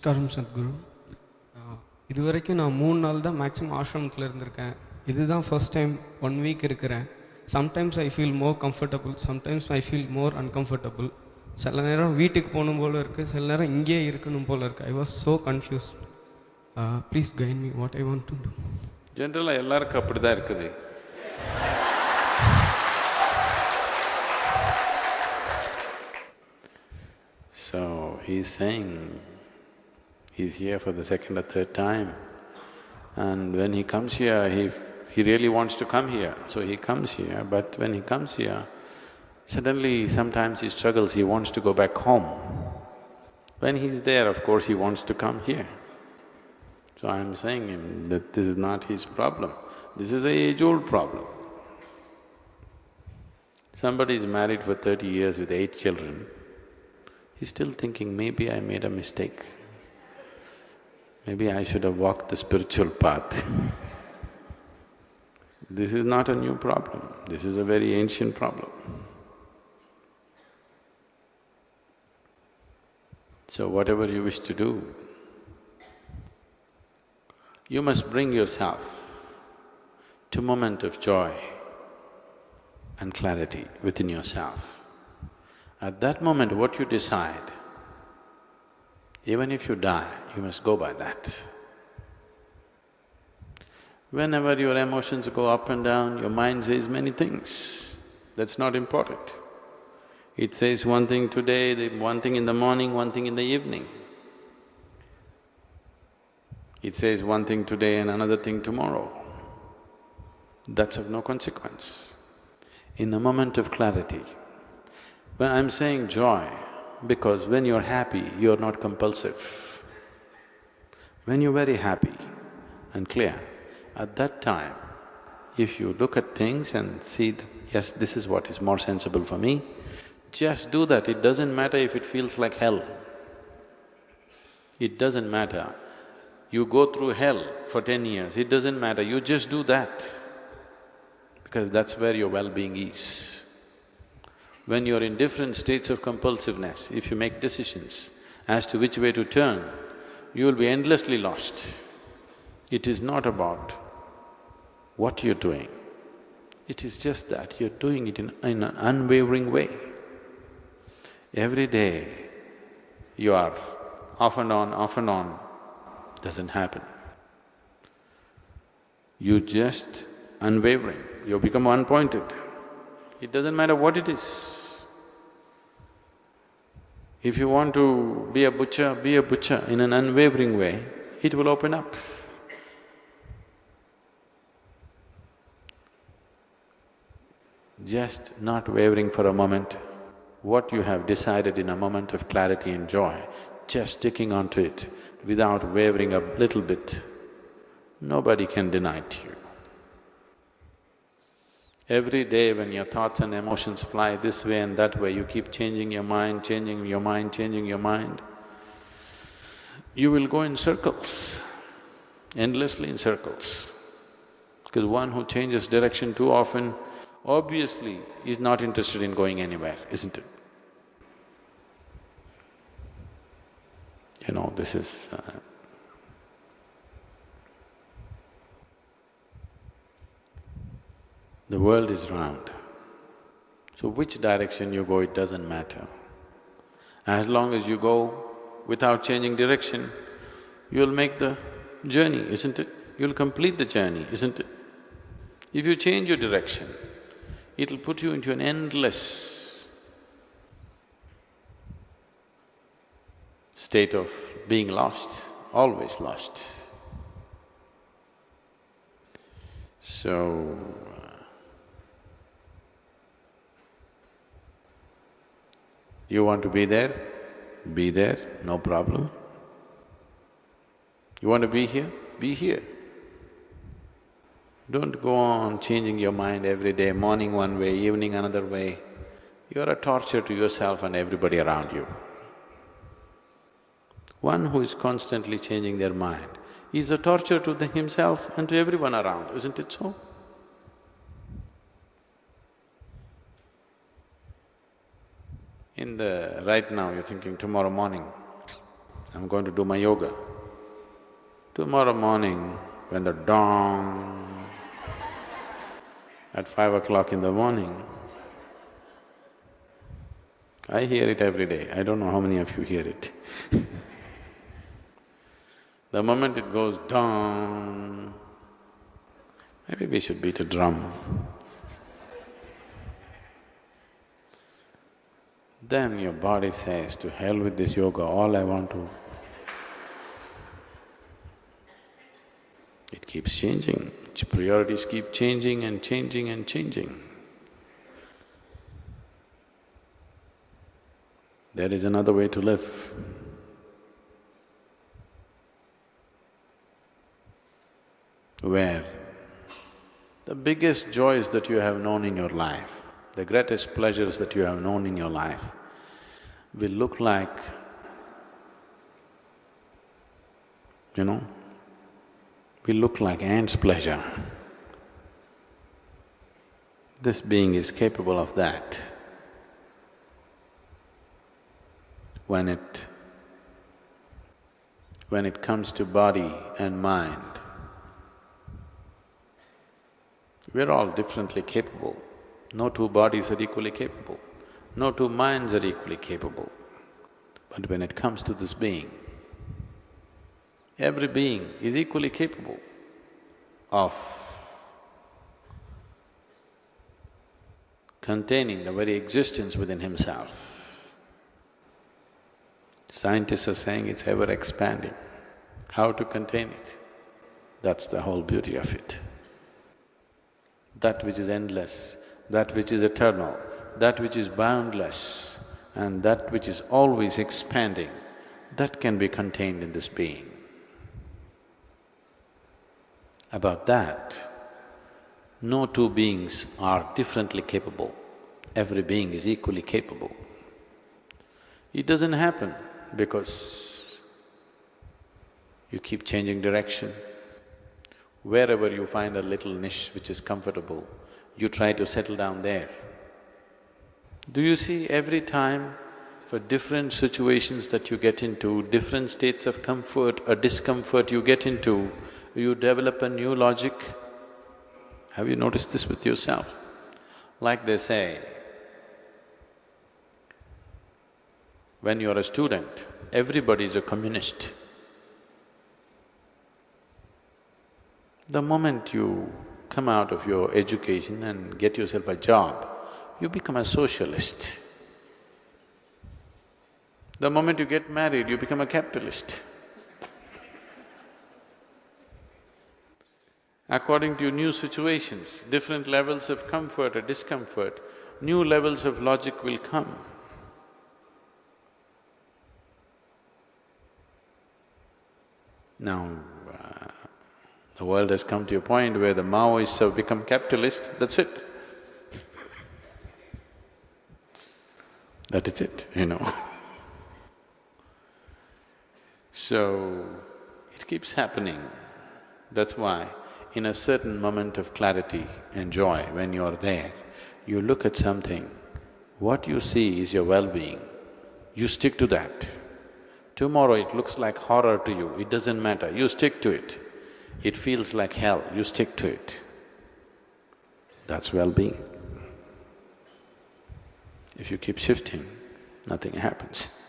நமஸ்காரம் சத்குரு. இது வரைக்கும் நான் 3 நாள் தான் மேக்ஸிமம் ஆசிரமத்தில் இருந்திருக்கேன். இதுதான் ஃபர்ஸ்ட் டைம் 1 வீக் இருக்கிறேன். Sometimes I feel more comfortable, sometimes I feel more uncomfortable. சில நேரம் வீட்டுக்கு போகணும் போல் இருக்குது, சில நேரம் இங்கேயே இருக்கணும் போல் இருக்குது. I was so confuse. Please guide me what I want to do. ஜென்ரலாக எல்லாருக்கும் அப்படி தான் இருக்குது. So he's saying he's here for the second or third time, and when he comes here, he really wants to come here, so he comes here. But when he comes here, suddenly sometimes he struggles, he wants to go back home. When he's there, of course, he wants to come here. So I'm saying him that this is not his problem, this is an age-old problem. Somebody is married for 30 years with 8 children. He's still thinking, maybe I made a mistake. Maybe I should have walked the spiritual path. This is not a new problem, this is a very ancient problem. So whatever you wish to do, you must bring yourself to a moment of joy and clarity within yourself. At that moment, what you decide, even if you die, you must go by that. Whenever your emotions go up and down, your mind says many things. That's not important. It says one thing today, one thing in the morning, one thing in the evening. It says one thing today and another thing tomorrow. That's of no consequence. In a moment of clarity, when I'm saying joy, because when you're happy, you're not compulsive. When you're very happy and clear, at that time, if you look at things and see that, yes, this is what is more sensible for me, just do that. It doesn't matter if it feels like hell. It doesn't matter. You go through hell for 10 years, it doesn't matter, you just do that, because that's where your well-being is. When you're in different states of compulsiveness, if you make decisions as to which way to turn, you will be endlessly lost. It is not about what you're doing, it is just that you're doing it in an unwavering way. Every day you are off and on, doesn't happen. You just unwavering, you become one-pointed. It doesn't matter what it is. If you want to be a butcher in an unwavering way, it will open up. Just not wavering for a moment. What you have decided in a moment of clarity and joy, just sticking onto it without wavering a little bit, nobody can deny it to you. Every day when your thoughts and emotions fly this way and that way, you keep changing your mind, changing your mind, changing your mind, you will go in circles, endlessly in circles. Because one who changes direction too often, obviously is not interested in going anywhere, isn't it? You know, this is… the world is round, so which direction you go, it doesn't matter. As long as you go without changing direction, you'll make the journey, isn't it? You'll complete the journey, isn't it? If you change your direction, it'll put you into an endless state of being lost, always lost. So, you want to be there, no problem. You want to be here? Be here. Don't go on changing your mind every day, morning one way, evening another way. You're a torture to yourself and everybody around you. One who is constantly changing their mind is a torture to himself and to everyone around, isn't it so? Right now you're thinking, tomorrow morning I'm going to do my yoga. Tomorrow morning, when the dong at 5 o'clock in the morning, I hear it every day, I don't know how many of you hear it. The moment it goes dong, maybe we should beat a drum. Then your body says, to hell with this yoga, all I want to… It keeps changing, its priorities keep changing and changing and changing. There is another way to live. Where the biggest joys that you have known in your life, the greatest pleasures that you have known in your life will look like, will look like ants' pleasure. This being is capable of that. When it comes to body and mind, we're all differently capable. No two bodies are equally capable, no two minds are equally capable. But when it comes to this being, every being is equally capable of containing the very existence within himself. Scientists are saying it's ever expanding. How to contain it? That's the whole beauty of it. That which is endless, that which is eternal, that which is boundless, and that which is always expanding, that can be contained in this being. About that, no two beings are differently capable. Every being is equally capable. It doesn't happen because you keep changing direction. Wherever you find a little niche which is comfortable, you try to settle down there. Do you see every time for different situations that you get into, different states of comfort or discomfort you get into, you develop a new logic? Have you noticed this with yourself? Like they say, when you're a student, everybody is a communist. The moment you come out of your education and get yourself a job, you become a socialist. The moment you get married, you become a capitalist. According to your new situations, different levels of comfort or discomfort, new levels of logic will come. Now, the world has come to a point where the Maoists have become capitalist, that's it. That is it. So, it keeps happening. That's why in a certain moment of clarity and joy, when you're there, you look at something, what you see is your well-being, you stick to that. Tomorrow it looks like horror to you, it doesn't matter, you stick to it. It feels like hell, you stick to it. That's well-being. If you keep shifting, nothing happens.